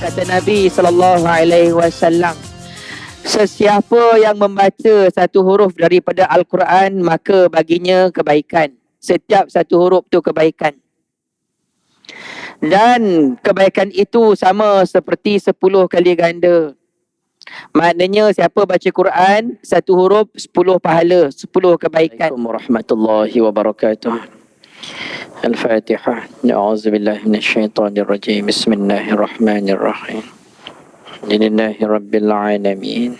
Kata Nabi SAW, sesiapa yang membaca satu huruf daripada Al-Quran, maka baginya kebaikan. Setiap satu huruf tu kebaikan. Dan kebaikan itu sama seperti 10 kali ganda. Maknanya siapa baca Quran, satu huruf 10 pahala, 10 kebaikan. Assalamualaikum warahmatullahi wabarakatuh. Al-Fatihah. A'udzubillahi minasyaitonirrajim. Bismillahirrahmanirrahim. Alhamdulillahi rabbil alamin.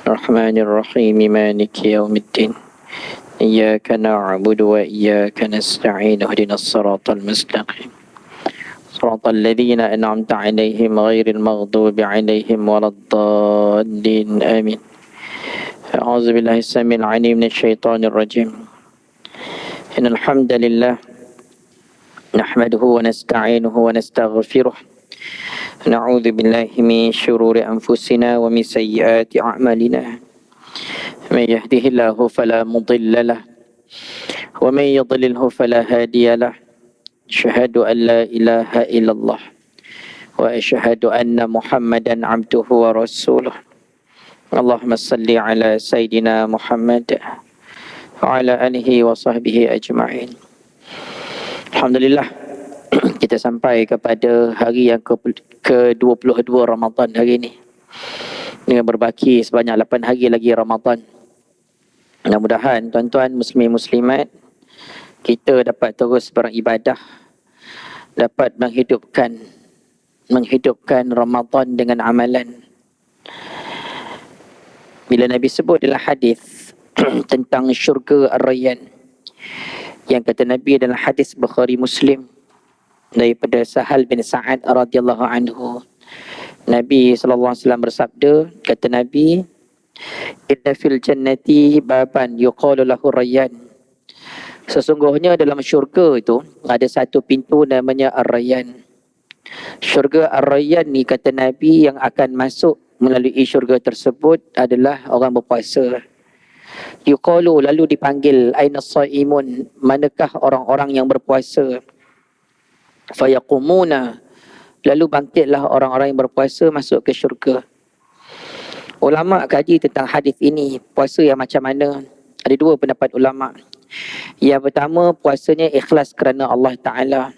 Rahmanirrahim. Maliki yaumiddin. Iyyaka na'budu wa iyyaka nasta'in. Ihdinas siratal mustaqim. صراط الذين أنعمت عليهم غير المغضوب عليهم ولا الضالين آمين. أعوذ بالله السميع العليم من الشيطان الرجيم. إن الحمد لله نحمده ونستعينه ونستغفره. نعوذ بالله من شرور أنفسنا ومن سيئات أعمالنا. من يهده الله فلا مضل له ومن يضلله فلا هادي له. أشهد أن لا إله إلا الله وأشهد أن محمدا عبده ورسوله. اللهم صل على سيدنا محمد وعلى آله وصحبه أجمعين. Alhamdulillah, kita sampai kepada hari yang ke-22 Ramadan hari ini, dengan berbaki sebanyak 8 hari lagi Ramadan. Mudah-mudahan tuan-tuan muslimin muslimat, kita dapat terus beribadah, dapat menghidupkan Ramadan dengan amalan. Bila Nabi sebut dalam hadis tentang syurga Ar-Rayyan, yang kata Nabi dalam hadis Bukhari Muslim daripada Sahal bin Sa'ad radhiyallahu anhu, Nabi SAW bersabda, kata Nabi, inna fil jannati baban yuqalu lahu Rayyan. Sesungguhnya dalam syurga itu ada satu pintu namanya Ar-Rayyan. Syurga Ar-Rayyan ni, kata Nabi, yang akan masuk melalui syurga tersebut adalah orang berpuasa. Yuqalu, lalu dipanggil, aina as-saimun, manakah orang-orang yang berpuasa? Fayaqumuna, lalu bangkitlah orang-orang yang berpuasa masuk ke syurga. Ulama kaji tentang hadis ini, puasa yang macam mana? Ada dua pendapat ulama. Yang pertama, puasanya ikhlas kerana Allah Ta'ala.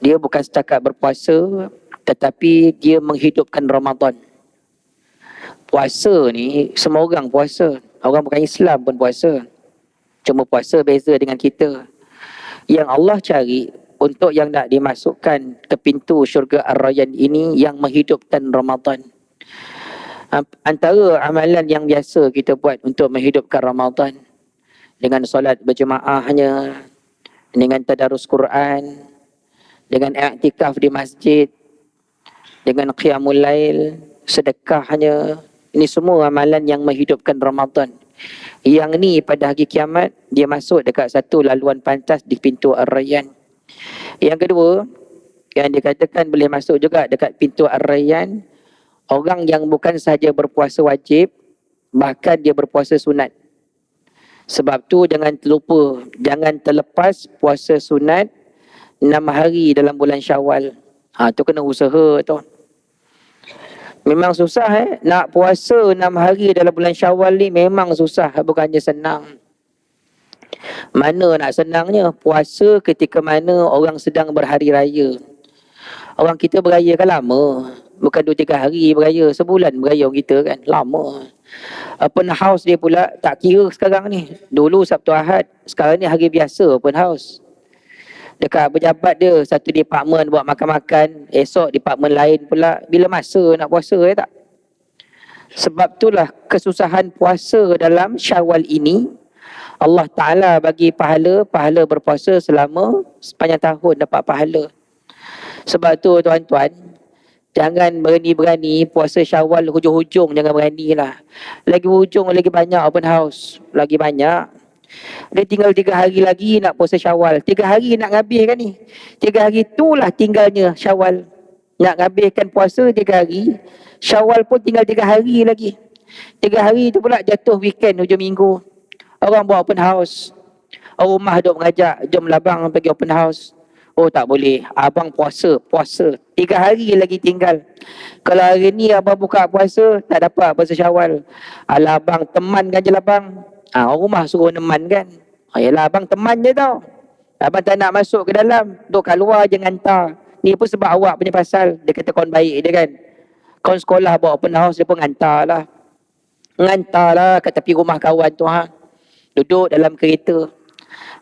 Dia bukan setakat berpuasa, tetapi dia menghidupkan Ramadan. Puasa ni, semua orang puasa. Orang bukan Islam pun puasa. Cuma puasa beza dengan kita. Yang Allah cari untuk yang nak dimasukkan ke pintu syurga Ar-Rayyan ini, yang menghidupkan Ramadan. Antara amalan yang biasa kita buat untuk menghidupkan Ramadan, dengan solat berjemaahnya, dengan tadarus Quran, dengan i'tikaf di masjid, dengan qiyamul lail, sedekahnya. Ini semua amalan yang menghidupkan Ramadan. Yang ni pada hari kiamat, dia masuk dekat satu laluan pantas di pintu Ar-Rayyan. Yang kedua, yang dikatakan boleh masuk juga dekat pintu Ar-Rayyan, orang yang bukan sahaja berpuasa wajib, bahkan dia berpuasa sunat. Sebab tu jangan terlupa, jangan terlepas puasa sunat 6 hari dalam bulan Syawal. Tu kena usaha tu. Memang susah nak puasa 6 hari dalam bulan Syawal ni, memang susah, bukannya senang. Mana nak senangnya? Puasa ketika mana orang sedang berhari raya. Orang kita beraya kan lama. Bukan 2-3 hari beraya, sebulan beraya orang kita kan, lama. Open house dia pula tak kira sekarang ni. Dulu Sabtu Ahad, sekarang ni hari biasa open house. Dekat pejabat dia, satu department buat makan-makan, esok department lain pula. Bila masa nak puasa tak? Sebab itulah kesusahan puasa dalam Syawal ini. Allah Ta'ala bagi pahala berpuasa selama sepanjang tahun dapat pahala. Sebab tu tuan-tuan, jangan berani-berani puasa Syawal hujung-hujung, jangan beranilah. Lagi hujung lagi banyak open house, lagi banyak. Dia tinggal 3 hari lagi nak puasa Syawal. 3 hari nak habiskan ni. 3 hari itulah tinggalnya Syawal. Nak habiskan puasa 3 hari, Syawal pun tinggal 3 hari lagi. 3 hari tu pula jatuh weekend hujung minggu. Orang buat open house. Orang rumah duk mengajak, jom labang pergi open house. Oh tak boleh, abang puasa. 3 hari lagi tinggal. Kalau hari ni abang buka puasa, tak dapat puasa Syawal. Alah abang, teman kan je lah bang. Orang rumah suruh teman kan. Yalah abang teman je tau. Abang tak nak masuk ke dalam, duduk kat luar je ngantar. Ni pun sebab awak punya pasal. Dia kata kawan baik dia kan. Kawan sekolah bawa open house, dia pun ngantar lah. Ngantar lah kat tepi rumah kawan tu Duduk dalam kereta.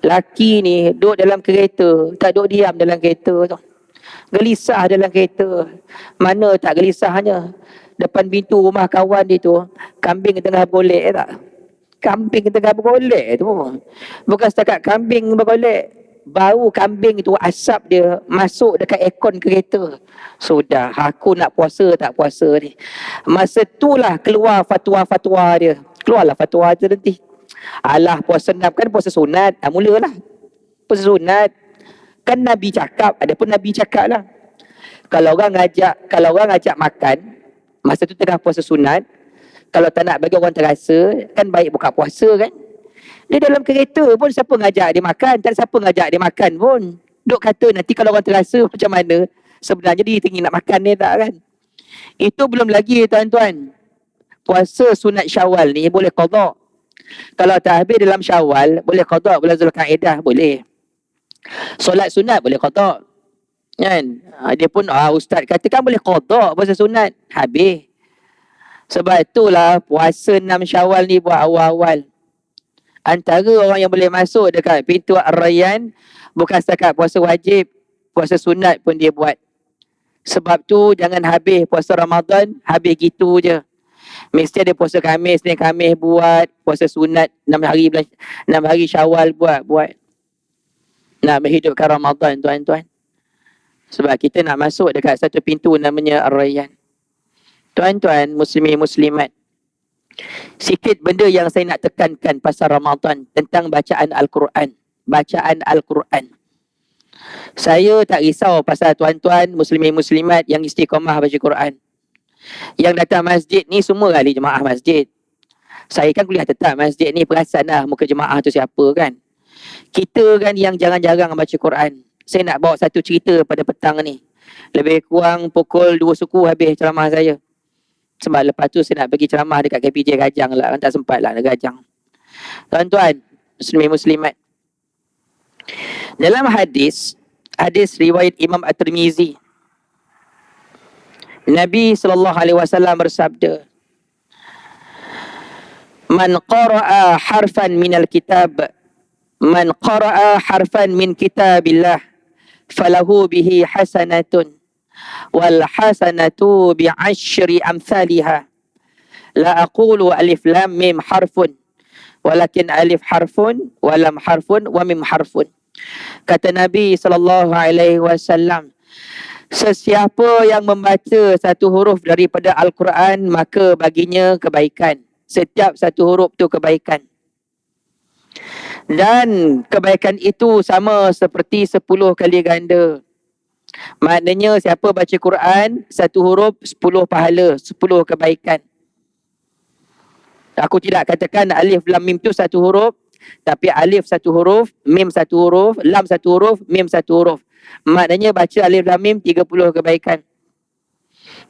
Laki ni duduk dalam kereta, tak duduk diam dalam kereta tu. Gelisah dalam kereta. Mana tak gelisahnya. Depan pintu rumah kawan dia tu, kambing tengah bergolek tak? Kambing tengah bergolek tu. Bukan setakat kambing bergolek. Bau kambing tu, asap dia masuk dekat aircon kereta. Sudah, aku nak puasa tak puasa ni. Masa itulah keluar fatwa-fatwa dia. Keluarlah fatwa dia nanti. Alah puasa 6 kan puasa sunat. Mulalah. Puasa sunat. Kan Nabi cakap, ada pun Nabi cakap lah. Kalau orang ngajak makan, masa tu tengah puasa sunat, kalau tak nak bagi orang terasa, kan baik buka puasa kan. Dia dalam kereta pun siapa ngajak dia makan, tak ada siapa ngajak dia makan pun. Duk kata nanti kalau orang terasa macam mana, sebenarnya dia ingin nak makan ni tak kan. Itu belum lagi tuan-tuan. Puasa sunat Syawal ni boleh qada. Kalau tak habis dalam Syawal, boleh qada bulan Zulkaidah, boleh. Solat sunat boleh qada. Kan? Dia pun ustaz kata kan boleh qada puasa sunat. Habis. Sebab itulah puasa 6 Syawal ni buat awal-awal. Antara orang yang boleh masuk dekat pintu Ar-Rayyan bukan setakat puasa wajib, puasa sunat pun dia buat. Sebab tu jangan habis puasa Ramadan habis gitu je. Mesti ada puasa Khamis ni, Khamis buat, puasa sunat 6 hari Syawal buat. Nak menghidupkan Ramadan tuan-tuan. Sebab kita nak masuk dekat satu pintu namanya Ar-Rayyan. Tuan-tuan, muslimin muslimat, sikit benda yang saya nak tekankan pasal Ramadan tentang bacaan Al-Quran. Bacaan Al-Quran. Saya tak risau pasal tuan-tuan muslimin muslimat yang istiqamah baca Quran. Yang datang masjid ni semua ahli jemaah masjid. Saya kan kuliah tetap masjid ni, perasan lah muka jemaah tu siapa kan. Kita kan yang jarang-jarang baca Quran. Saya nak bawa satu cerita pada petang ni. Lebih kurang pukul 2 suku habis ceramah saya. Sebab lepas tu saya nak pergi ceramah dekat KPJ Gajang lah. Tak sempat lah Gajang. Tuan-tuan, muslimin muslimat. Dalam hadis riwayat Imam At-Tirmizi, Nabi SAW bersabda, Man qara'a harfan minal kitab, Man qara'a harfan min kitabillah, falahu bihi hasanatun. Wal hasanatu bi'ashri amthaliha. La aqulu alif lam mim harfun, walakin alif harfun, walam harfun, wa mim harfun. Kata Nabi SAW, sesiapa yang membaca satu huruf daripada Al-Quran, maka baginya kebaikan. Setiap satu huruf tu kebaikan. Dan kebaikan itu sama seperti 10 kali ganda. Maknanya siapa baca Quran, satu huruf 10 pahala, 10 kebaikan. Aku tidak katakan alif lam mim tu satu huruf, tapi alif satu huruf, mim satu huruf, lam satu huruf, mim satu huruf. Maknanya baca alif lam mim 30 kebaikan.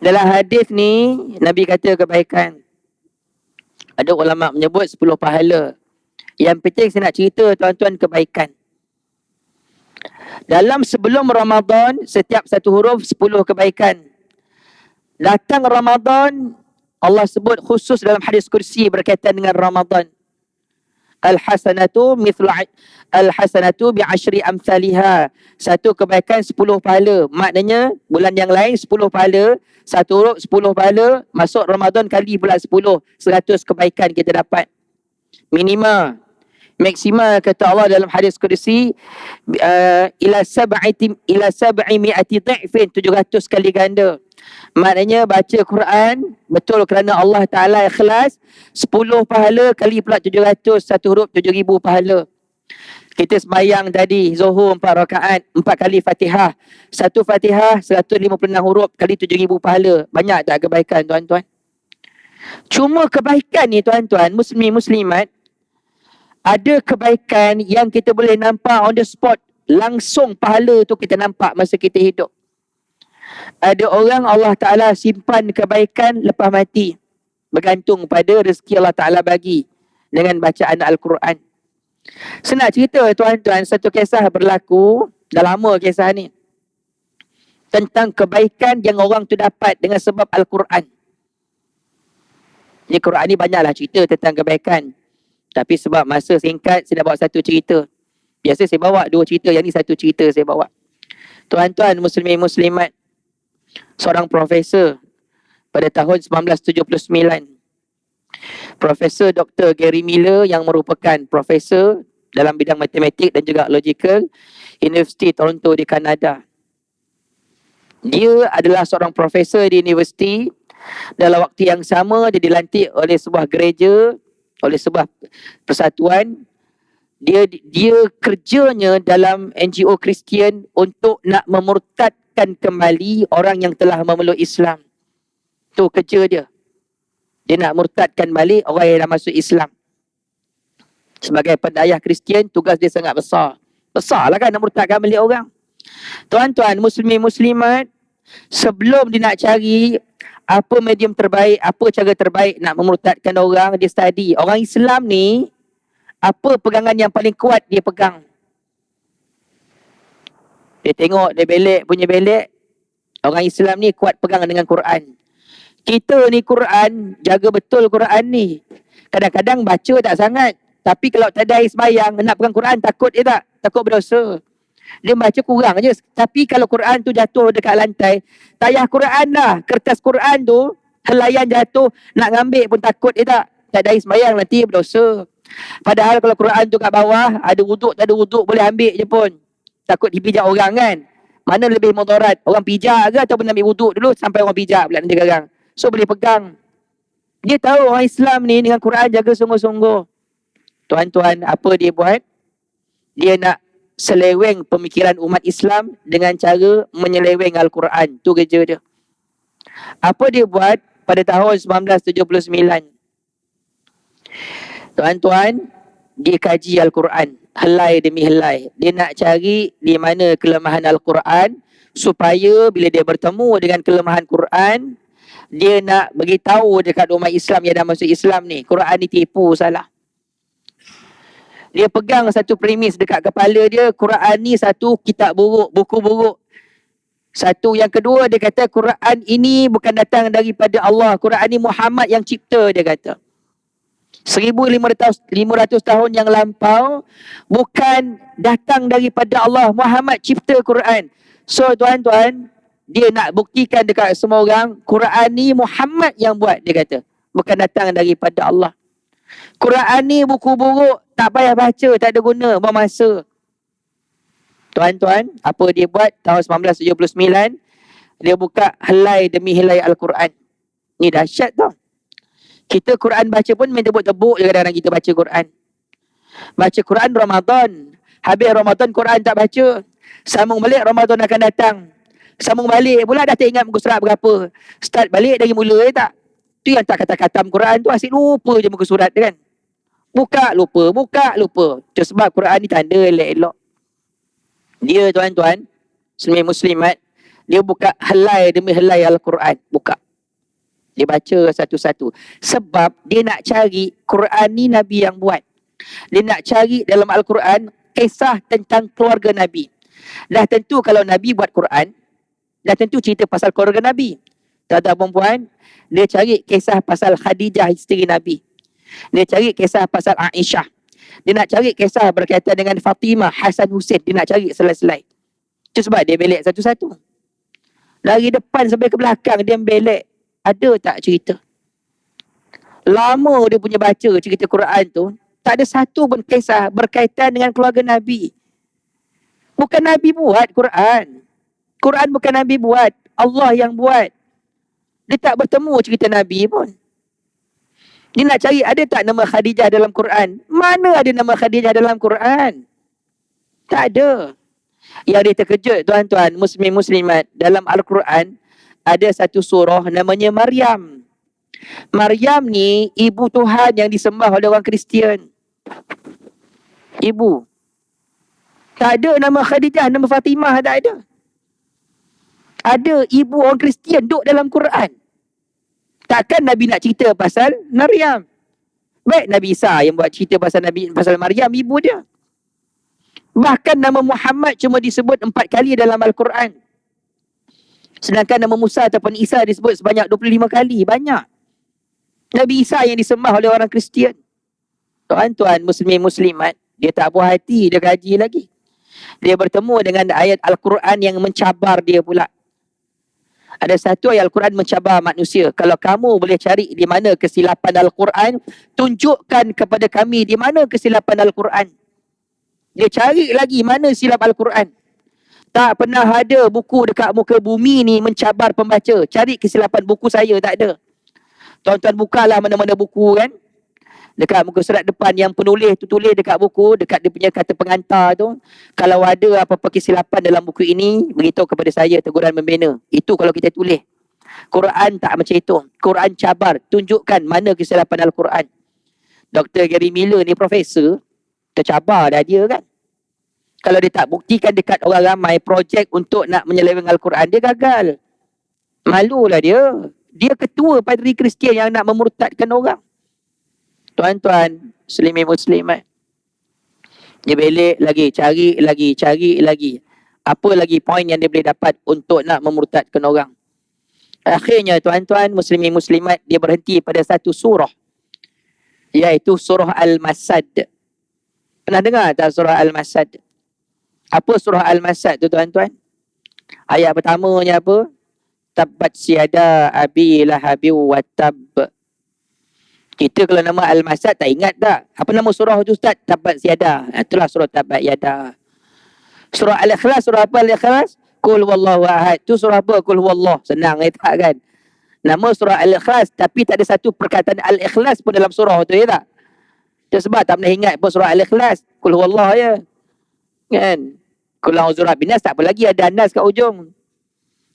Dalam hadis ni Nabi kata kebaikan. Ada ulama menyebut 10 pahala. Yang penting saya nak cerita tuan-tuan kebaikan. Dalam sebelum Ramadan, setiap satu huruf 10 kebaikan. Datang Ramadan, Allah sebut khusus dalam hadis kursi berkaitan dengan Ramadan. Al-hasanatu bi'ashri amthaliha. Satu kebaikan 10 pahala. Maknanya bulan yang lain 10 pahala, satu huruf 10 pahala, masuk Ramadan kali pula 10, 100 kebaikan kita dapat. Minima. Maksimal kata Allah dalam hadis kursi, ila sab'i mi'ati dha'fin, 700 kali ganda. Maknanya baca Quran betul kerana Allah Ta'ala ikhlas, 10 pahala kali pula 700, satu huruf 7,000 pahala. Kita sembahyang tadi Zuhur 4 rakaat, 4 kali Fatihah. Satu Fatihah 156 huruf kali 7,000 pahala. Banyak tak kebaikan tuan-tuan? Cuma kebaikan ni tuan-tuan, muslimin muslimat, ada kebaikan yang kita boleh nampak on the spot langsung pahala tu kita nampak masa kita hidup. Ada orang Allah Ta'ala simpan kebaikan lepas mati, bergantung pada rezeki Allah Ta'ala bagi dengan bacaan Al-Quran. Senang cerita tuan-tuan, satu kisah berlaku, dah lama kisah ni, tentang kebaikan yang orang tu dapat dengan sebab Al-Quran. Di Quran ni banyaklah cerita tentang kebaikan, tapi sebab masa singkat, saya dah bawa satu cerita. Biasa saya bawa dua cerita, yang ni satu cerita saya bawa. Tuan-tuan muslimin muslimat, seorang profesor pada tahun 1979, Profesor Dr. Gary Miller, yang merupakan profesor dalam bidang matematik dan juga logical, Universiti Toronto di Kanada. Dia adalah seorang profesor di universiti. Dalam waktu yang sama, dia dilantik oleh sebuah gereja, oleh sebuah persatuan. Dia kerjanya dalam NGO Kristian untuk nak memurtadkan kembali orang yang telah memeluk Islam. Tu kerja dia. Dia nak murtadkan balik orang yang dah masuk Islam. Sebagai pendayah Kristian, tugas dia sangat besar. Besar lah kan nak murtadkan balik orang. Tuan-tuan muslimin muslimat, sebelum dia nak cari apa medium terbaik, apa cara terbaik nak memurtadkan orang, dia study. Orang Islam ni, apa pegangan yang paling kuat dia pegang. Dia tengok dia belek punya belek. Orang Islam ni kuat pegang dengan Quran. Kita ni Quran, jaga betul Quran ni. Kadang-kadang baca tak sangat, tapi kalau tak ada air sembahyang, nak pegang Quran takut dia tak? Takut berdosa. Dia baca kurang je. Tapi kalau Quran tu jatuh dekat lantai, tayah Quran dah, kertas Quran tu, helaian jatuh, nak ngambil pun takut dia tak? Tak ada air sembahyang, nanti berdosa. Padahal kalau Quran tu kat bawah, ada wuduk tak ada wuduk, boleh ambil je pun. Takut dipijak orang kan? Mana lebih mudarat? Orang pijak ke ataupun ambil wuduk dulu sampai orang pijak pula nanti garang. So boleh pegang. Dia tahu orang Islam ni dengan Quran jaga sungguh-sungguh. Tuan-tuan, apa dia buat? Dia nak seleweng pemikiran umat Islam dengan cara menyeleweng Al-Quran. Tu kerja dia. Apa dia buat pada tahun 1979? Tuan-tuan, dia kaji Al-Quran helai demi helai. Dia nak cari di mana kelemahan Al-Quran, supaya bila dia bertemu dengan kelemahan Quran, dia nak beritahu dekat umat Islam yang dah masuk Islam ni, Quran ni tipu, salah. Dia pegang satu premis dekat kepala dia, Quran ni satu kitab buruk, buku buruk. Satu, yang kedua dia kata Quran ini bukan datang daripada Allah. Quran ni Muhammad yang cipta, dia kata. 1500 tahun yang lampau, bukan datang daripada Allah. Muhammad cipta Quran. So tuan-tuan, dia nak buktikan dekat semua orang, Quran ni Muhammad yang buat, dia kata. Bukan datang daripada Allah. Quran ni buku buruk, tak payah baca, tak ada guna, buang masa. Tuan-tuan, apa dia buat tahun 1979? Dia buka helai demi helai Al-Quran. Ni dahsyat tau. Kita Quran baca pun main tebuk-tebuk je kadang-kadang kita baca Quran. Baca Quran Ramadan. Habis Ramadan Quran tak baca. Sambung balik Ramadan akan datang. Sambung balik pula dah tak ingat muka surat berapa. Start balik dari mula tak? Tu yang tak kata-kata Quran tu, asyik lupa je muka surat kan. Buka lupa. Itu sebab Quran ni tanda elok-elok. Dia tuan-tuan, muslimat, dia buka helai demi helai Al-Quran. Buka. Dia baca satu-satu. Sebab dia nak cari Quran ni Nabi yang buat. Dia nak cari dalam Al-Quran kisah tentang keluarga Nabi. Dah tentu kalau Nabi buat Quran, dah tentu cerita pasal keluarga Nabi. Tuan-tuan perempuan, dia cari kisah pasal Khadijah, isteri Nabi. Dia cari kisah pasal Aisyah. Dia nak cari kisah berkaitan dengan Fatimah, Hasan, Husain. Dia nak cari selai-selai. Itu sebab dia belek satu-satu. Dari depan sampai ke belakang dia belek. Ada tak cerita? Lama dia punya baca cerita Quran tu, tak ada satu pun kisah berkaitan dengan keluarga Nabi. Bukan Nabi buat Quran. Quran bukan Nabi buat. Allah yang buat. Dia tak bertemu cerita Nabi pun. Dia nak cari ada tak nama Khadijah dalam Quran. Mana ada nama Khadijah dalam Quran? Tak ada. Yang dia terkejut tuan-tuan muslim muslimat, dalam Al-Quran ada satu surah namanya Maryam. Maryam ni ibu Tuhan yang disembah oleh orang Kristian. Ibu. Tak ada nama Khadijah, nama Fatimah, tak ada. Ada ibu orang Kristian duduk dalam Quran. Takkan Nabi nak cerita pasal Maryam. Baik Nabi Isa yang buat cerita pasal pasal Maryam, ibu dia. Bahkan nama Muhammad cuma disebut 4 kali dalam Al-Quran. Sedangkan nama Musa ataupun Isa disebut sebanyak 25 kali. Banyak. Nabi Isa yang disembah oleh orang Kristian. Tuan-tuan, muslimat, dia tak puas hati, dia kaji lagi. Dia bertemu dengan ayat Al-Quran yang mencabar dia pula. Ada satu ayat Al-Quran mencabar manusia. Kalau kamu boleh cari di mana kesilapan Al-Quran, tunjukkan kepada kami di mana kesilapan Al-Quran. Dia cari lagi mana silap Al-Quran. Tak pernah ada buku dekat muka bumi ni mencabar pembaca. Cari kesilapan buku saya, tak ada. Tuan-tuan bukalah mana-mana buku kan. Dekat muka surat depan yang penulis tu tulis dekat buku, dekat dia punya kata pengantar tu, kalau ada apa-apa kesilapan dalam buku ini, beritahu kepada saya, teguran membina. Itu kalau kita tulis. Quran tak macam itu. Quran cabar, tunjukkan mana kesilapan Al-Quran. Dr. Gary Miller ni profesor, tercabar dah dia kan. Kalau dia tak buktikan dekat orang ramai projek untuk nak menyeleweng Al-Quran, dia gagal. Malulah dia. Dia ketua padri Kristian yang nak memurtadkan orang. Tuan-tuan, muslimat. Dia belik lagi, cari lagi. Apa lagi poin yang dia boleh dapat untuk nak memurtadkan orang. Akhirnya tuan-tuan, muslimat, dia berhenti pada satu surah. Iaitu surah Al-Masad. Pernah dengar tak surah Al-Masad? Apa surah Al-Masad tu tuan-tuan? Ayat pertamanya apa? Tabbat siada abi lahabi wa tab. Kita kalau nama Al-Masad tak ingat tak? Apa nama surah tu Ustaz? Tabbat siada. Itulah surah Tabbat yada. Surah Al-Ikhlas, surah apa Al-Ikhlas? Qul wallahu ahad. Tu surah apa? Qul huwallah. Senang tak kan? Nama surah Al-Ikhlas tapi tak ada satu perkataan Al-Ikhlas pun dalam surah tu, ya tak? Itu sebab tak pernah ingat pun surah Al-Ikhlas. Qul huwallah ya. Kan? Qul a'udzu birabbin nas, tak apa lagi ada nas kat ujung.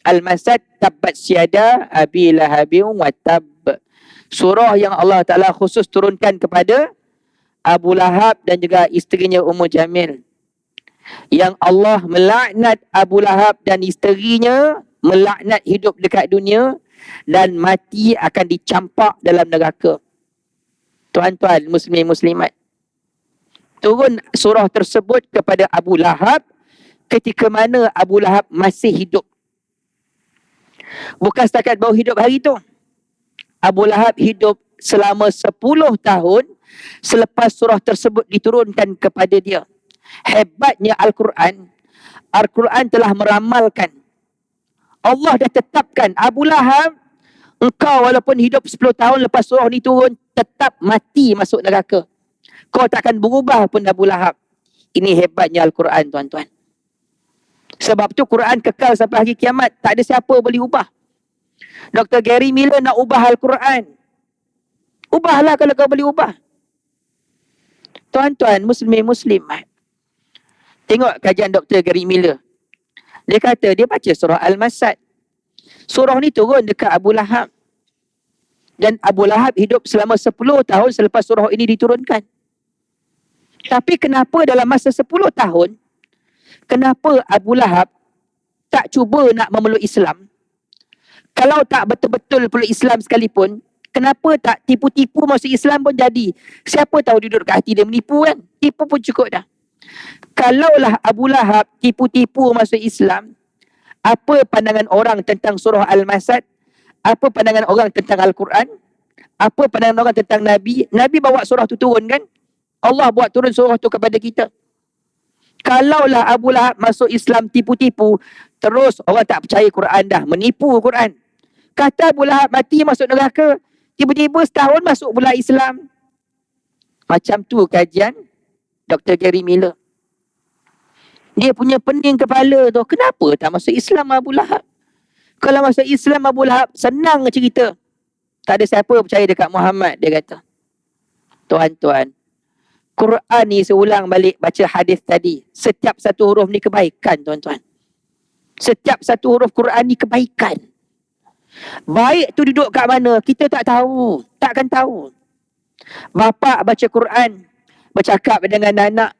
Al-Masad tabbat siada abi lahabin wa tab. Surah yang Allah Ta'ala khusus turunkan kepada Abu Lahab dan juga isterinya Ummu Jamil. Yang Allah melaknat Abu Lahab dan isterinya, melaknat hidup dekat dunia dan mati akan dicampak dalam neraka. Tuan-tuan, muslimat. Turun surah tersebut kepada Abu Lahab ketika mana Abu Lahab masih hidup. Bukan setakat baru hidup hari tu. Abu Lahab hidup selama 10 tahun selepas surah tersebut diturunkan kepada dia. Hebatnya Al-Quran. Al-Quran telah meramalkan. Allah dah tetapkan Abu Lahab, engkau walaupun hidup 10 tahun lepas surah ni turun, tetap mati masuk neraka. Kau takkan berubah pun Abu Lahab. Ini hebatnya Al-Quran tuan-tuan. Sebab tu Quran kekal sampai hari kiamat. Tak ada siapa boleh ubah. Dr. Gary Miller nak ubah Al-Quran. Ubahlah kalau kau boleh ubah. Tuan-tuan, muslimat. Tengok kajian Dr. Gary Miller. Dia kata dia baca surah Al-Masad. Surah ni turun dekat Abu Lahab. Dan Abu Lahab hidup selama 10 tahun selepas surah ini diturunkan. Tapi kenapa dalam masa 10 tahun, kenapa Abu Lahab tak cuba nak memeluk Islam? Kalau tak betul-betul peluk Islam sekalipun, kenapa tak tipu-tipu masuk Islam pun jadi? Siapa tahu duduk kat hati dia menipu kan? Tipu pun cukup dah. Kalaulah Abu Lahab tipu-tipu masuk Islam, apa pandangan orang tentang surah Al-Masad? Apa pandangan orang tentang Al-Quran? Apa pandangan orang tentang Nabi? Nabi bawa surah tu turun kan? Allah buat turun surah tu kepada kita. Kalaulah Abu Lahab masuk Islam tipu-tipu, terus orang tak percaya Quran dah, menipu Quran. Kata Abu Lahab mati masuk neraka, tiba-tiba setahun masuk pula Islam. Macam tu kajian Dr. Gary Miller. Dia punya pening kepala tu, kenapa tak masuk Islam Abu Lahab? Kalau masuk Islam Abu Lahab, senang cerita. Tak ada siapa percaya dekat Muhammad, dia kata. Tuan-tuan, Quran ni seulang balik baca hadis tadi. Setiap satu huruf ni kebaikan tuan-tuan. Setiap satu huruf Quran ni kebaikan. Baik tu duduk kat mana, kita tak tahu. Takkan tahu. Bapa baca Quran, bercakap dengan anak.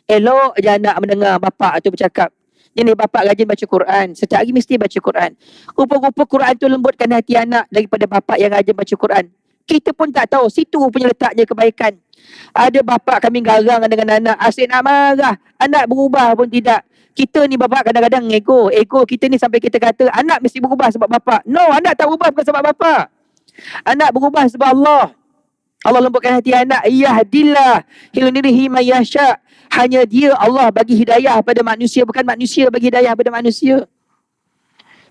Elok je anak mendengar bapak tu bercakap, ini bapak rajin baca Quran, setiap hari mesti baca Quran. Rupa-rupa Quran tu lembutkan hati anak daripada bapak yang rajin baca Quran. Kita pun tak tahu situ punya letaknya kebaikan. Ada bapak kami garang dengan anak, asyik nak marah, anak berubah pun tidak. Kita ni bapak kadang-kadang ego kita ni sampai kita kata anak mesti berubah sebab bapak. No, anak tak berubah bukan sebab bapak. Anak berubah sebab Allah. Allah lembutkan hati anak. Yahdillah hilunihi may yasha. Hanya dia Allah bagi hidayah pada manusia, bukan manusia bagi hidayah pada manusia.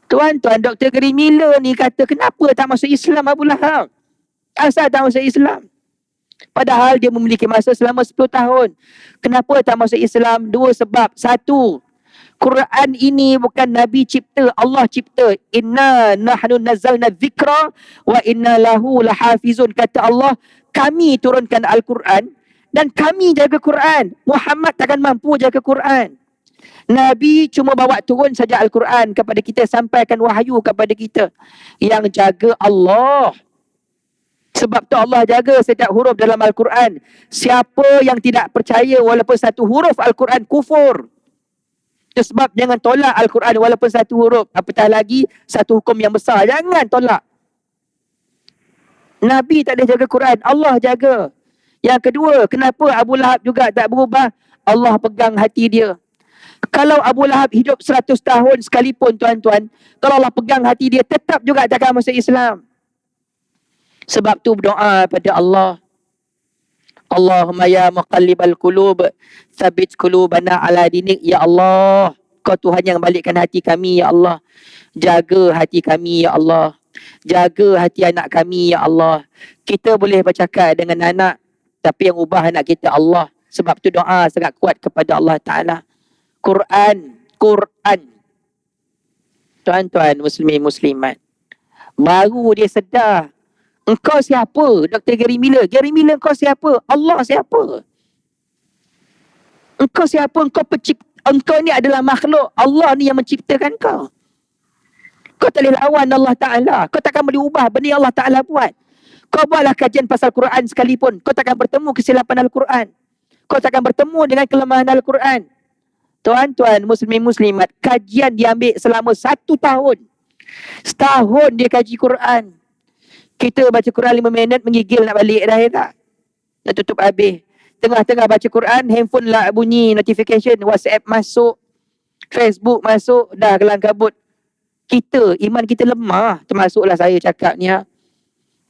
Tuan-tuan, Dr. Gary Miller ni kata kenapa tak masuk Islam Abu Lahab? Asal tak masuk Islam? Padahal dia memiliki masa selama 10 tahun. Kenapa tak masuk Islam? Dua sebab. Satu, Quran ini bukan Nabi cipta, Allah cipta. Inna nahnu nazzalna dzikra wa inna lahu lahafizun. Kata Allah, kami turunkan Al-Quran dan kami jaga Quran. Muhammad takkan mampu jaga Quran. Nabi cuma bawa turun saja Al-Quran kepada kita, sampaikan wahyu kepada kita. Yang jaga Allah. Sebab tu Allah jaga setiap huruf dalam Al-Quran. Siapa yang tidak percaya walaupun satu huruf Al-Quran, kufur. Itu sebab jangan tolak Al-Quran walaupun satu huruf. Apatah lagi satu hukum yang besar. Jangan tolak. Nabi tak boleh jaga Quran, Allah jaga. Yang kedua, kenapa Abu Lahab juga tak berubah? Allah pegang hati dia. Kalau Abu Lahab hidup 100 tahun sekalipun, tuan-tuan, kalau Allah pegang hati dia, tetap juga takkan masuk Islam. Sebab tu berdoa pada Allah. Allahumma ya muqallibal qulub, tsabbit qulubana ala dinik. Ya Allah, Kau Tuhan yang balikkan hati kami, ya Allah. Jaga hati kami, ya Allah. Jaga hati anak kami, ya Allah. Kita boleh bercakap dengan anak, tapi yang ubah anak kita Allah. Sebab tu doa sangat kuat kepada Allah Ta'ala. Quran. Tuan-tuan muslimin muslimat, baru dia sedar. Engkau siapa? Dr. Gary Miller. Gary Miller, engkau siapa? Allah siapa? Engkau siapa? Engkau ni adalah makhluk. Allah ni yang menciptakan kau. Kau tak boleh lawan Allah Ta'ala. Kau takkan boleh ubah benda yang Allah Ta'ala buat. Kau buatlah kajian pasal Quran sekalipun, kau takkan bertemu kesilapan Al-Quran. Kau takkan bertemu dengan kelemahan Al-Quran. Tuan-tuan muslimin muslimat, kajian diambil selama 1 tahun. Setahun dia kaji Quran. Kita baca Quran 5 minit, menggigil nak balik dah, ya tak? Nak tutup habis. Tengah-tengah baca Quran, handphone lah bunyi notification, WhatsApp masuk, Facebook masuk, dah kelang kabut. Kita, iman kita lemah. Termasuklah saya cakap ni.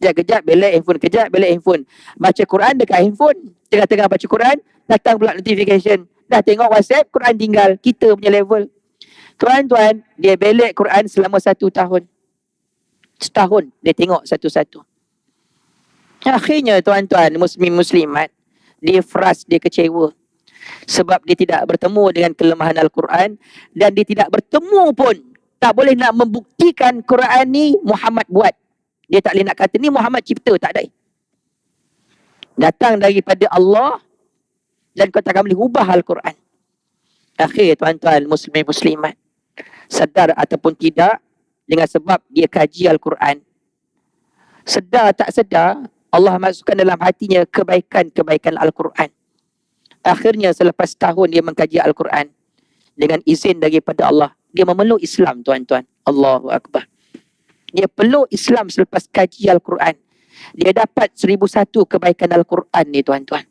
Kejap, belak handphone. Kejap, belak handphone. Baca Quran dekat handphone. Tengah-tengah baca Quran, datang pula notification. Dah tengok WhatsApp, Quran tinggal. Kita punya level. Tuan-tuan, dia belak Quran selama 1 tahun. Setahun dia tengok satu-satu. Akhirnya tuan-tuan muslim muslimat, dia frust, dia kecewa. Sebab dia tidak bertemu dengan kelemahan Al-Quran. Dan dia tidak bertemu pun, tak boleh nak membuktikan Quran ni Muhammad buat. Dia tak boleh nak kata ni Muhammad cipta, tak ada. Datang daripada Allah. Dan kau takkan boleh ubah Al-Quran. Akhir tuan-tuan muslim muslimat, sedar ataupun tidak, dengan sebab dia kaji Al-Quran, sedar tak sedar, Allah masukkan dalam hatinya kebaikan-kebaikan Al-Quran. Akhirnya selepas tahun dia mengkaji Al-Quran, dengan izin daripada Allah, dia memeluk Islam, tuan-tuan. Allahu Akbar. Dia peluk Islam selepas kaji Al-Quran. Dia dapat 1001 kebaikan Al-Quran ni, tuan-tuan.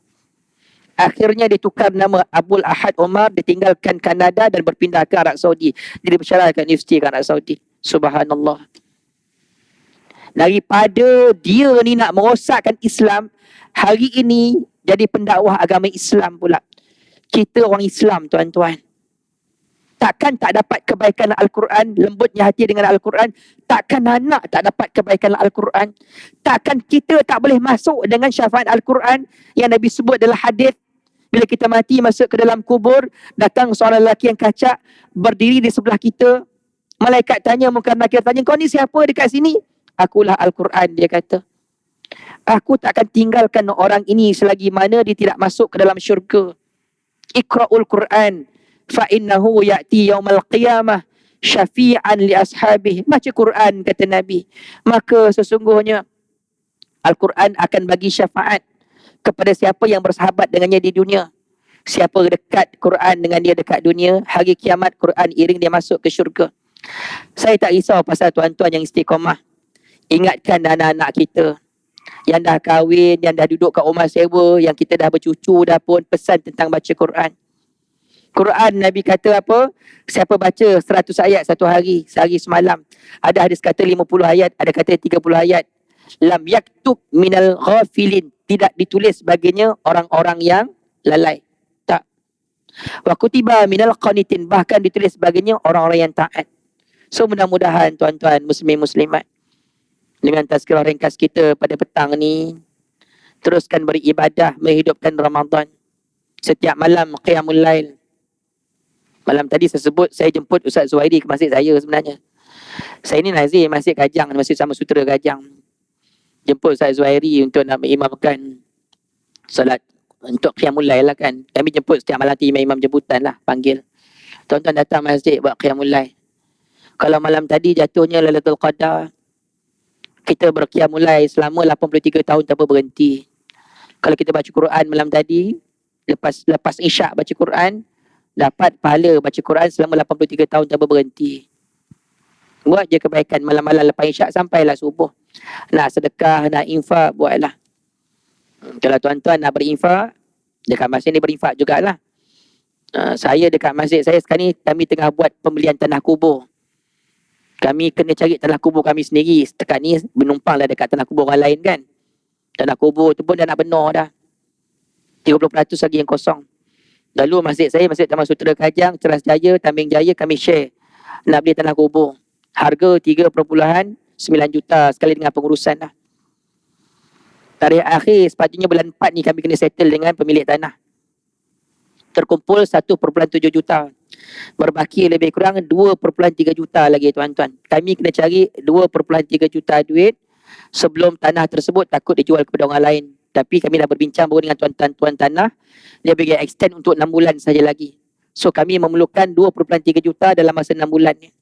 Akhirnya dia tukar nama Abdul Ahad Omar, dia tinggalkan Kanada dan berpindah ke Arab Saudi. Dia bersyarah kat Universiti Arab Saudi. Subhanallah. Daripada dia ni nak merosakkan Islam, hari ini jadi pendakwah agama Islam pula. Kita orang Islam, tuan-tuan, takkan tak dapat kebaikan Al-Quran, lembutnya hati dengan Al-Quran. Takkan anak tak dapat kebaikan Al-Quran. Takkan kita tak boleh masuk dengan syafaat Al-Quran yang Nabi sebut dalam hadis. Bila kita mati, masuk ke dalam kubur, datang seorang lelaki yang kacak, berdiri di sebelah kita. Malaikat tanya, Munkar Nakir tanya, kau ni siapa dekat sini? Akulah Al-Quran, dia kata. Aku tak akan tinggalkan orang ini selagi mana dia tidak masuk ke dalam syurga. Iqra'ul Quran fa innahu ya'ti yaumal qiyamah syafi'an li ashabih. Baca Quran, kata Nabi, maka sesungguhnya Al-Quran akan bagi syafaat kepada siapa yang bersahabat dengannya di dunia. Siapa dekat Quran dengan dia dekat dunia, hari kiamat Quran iring dia masuk ke syurga. Saya tak risau pasal tuan-tuan yang istiqamah. Ingatkan anak-anak kita yang dah kahwin, yang dah duduk kat rumah sewa, yang kita dah bercucu dah pun, pesan tentang baca Quran. Quran Nabi kata apa? Siapa baca 100 ayat satu hari, sehari semalam. Ada hadis kata 50 ayat, ada kata 30 ayat. Lam yaktub minal ghafilin. Tidak ditulis baginya orang-orang yang lalai. Tak. Wa kutiba minal qanitin. Bahkan ditulis baginya orang-orang yang taat. So mudah-mudahan tuan-tuan muslimin muslimat, dengan tazkirah ringkas kita pada petang ni, teruskan beribadah menghidupkan Ramadan. Setiap malam qiyamul lail. Malam tadi saya sebut, saya jemput Ustaz Zuhairi ke masjid saya sebenarnya. Saya ni nazir masjid Gajang, Masjid Sama Sutera Gajang. Jemput Ustaz Zuhairi untuk nak mengimamkan salat untuk qiyamul lail lah kan. Kami jemput setiap malam imam jemputan lah, panggil. Tuan-tuan datang masjid buat qiyamul lail. Kalau malam tadi jatuhnya Lailatul Qadar, kita berqiyamul lail selama 83 tahun tanpa berhenti. Kalau kita baca Quran malam tadi, lepas isyak baca Quran, dapat pahala baca Quran selama 83 tahun tanpa berhenti. Buat je kebaikan malam-malam lepas isyak sampailah subuh. Nak sedekah, nak infak, buatlah. Kalau tuan-tuan nak berinfak, dekat masjid ni berinfak jugalah. Saya dekat masjid saya sekarang ni, kami tengah buat pembelian tanah kubur. Kami kena cari tanah kubur kami sendiri. Setakat ni menumpanglah dekat tanah kubur orang lain kan. Tanah kubur tu pun dah nak benar dah. 30% lagi yang kosong. Lalu masjid saya, Masjid Taman Sutera Kajang, Ceras Jaya, Tambing Jaya, kami share nak beli tanah kubur. Harga 3.9 juta sekali dengan pengurusan lah. Tarikh akhir sepatutnya bulan 4 ni kami kena settle dengan pemilik tanah. Terkumpul 1.7 juta. Berbaki lebih kurang 2.3 juta lagi tuan-tuan. Kami kena cari 2.3 juta duit sebelum tanah tersebut takut dijual kepada orang lain. Tapi kami dah berbincang baru dengan tuan tanah. Dia bagi extend untuk 6 bulan saja lagi. So kami memerlukan 2.3 juta dalam masa 6 bulan ni.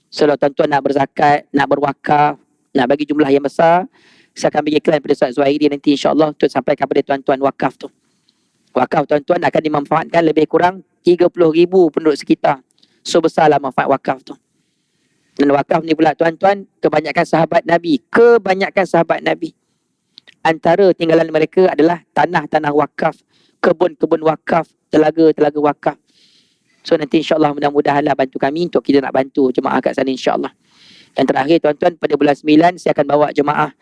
So kalau tuan-tuan nak berzakat, nak berwakaf, nak bagi jumlah yang besar, saya akan bagi iklan pada Ustaz Zuhairi nanti insyaAllah untuk sampaikan kepada tuan-tuan wakaf tu. Wakaf tuan-tuan akan dimanfaatkan lebih kurang 30,000 penduduk sekitar. So besarlah manfaat wakaf tu. Dan wakaf ni pula tuan-tuan, kebanyakan sahabat Nabi. Antara tinggalan mereka adalah tanah-tanah wakaf, kebun-kebun wakaf, telaga-telaga wakaf. So nanti insyaAllah mudah-mudahanlah bantu kami untuk kita nak bantu jemaah kat sana insyaAllah. Yang terakhir tuan-tuan, pada bulan 9 saya akan bawa jemaah.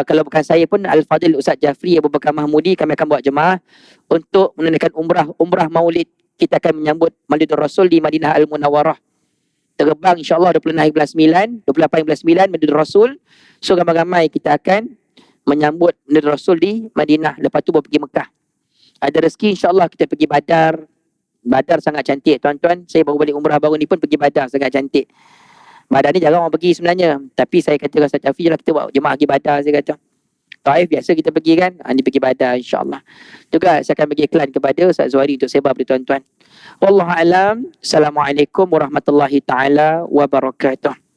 Kalau bukan saya pun Al-Fadil Ustaz Jafri Abu Bakar Mahmudi, kami akan bawa jemaah untuk menunaikan umrah maulid. Kita akan menyambut Maulidul Rasul di Madinah Al-Munawwarah. Terbang insyaAllah 26 bulan 9, 28 bulan 9 Maulidul Rasul. So ramai-ramai kita akan menyambut Maulidul Rasul di Madinah. Lepas tu baru pergi Mekah. Ada rezeki insyaAllah kita pergi Badar. Badar sangat cantik tuan-tuan. Saya baru balik umrah baru ni pun pergi Badar, sangat cantik. Badar ni jarang orang pergi sebenarnya. Tapi saya kata Ustaz Syafi je lah, kita bawa jemaah pergi Badar, saya kata. Taif biasa kita pergi kan. Ni pergi Badar insyaAllah. Juga saya akan bagi iklan kepada Ustaz Zuhairi untuk sebar kepada tuan-tuan. Wallahualam. Assalamualaikum warahmatullahi ta'ala wabarakatuh.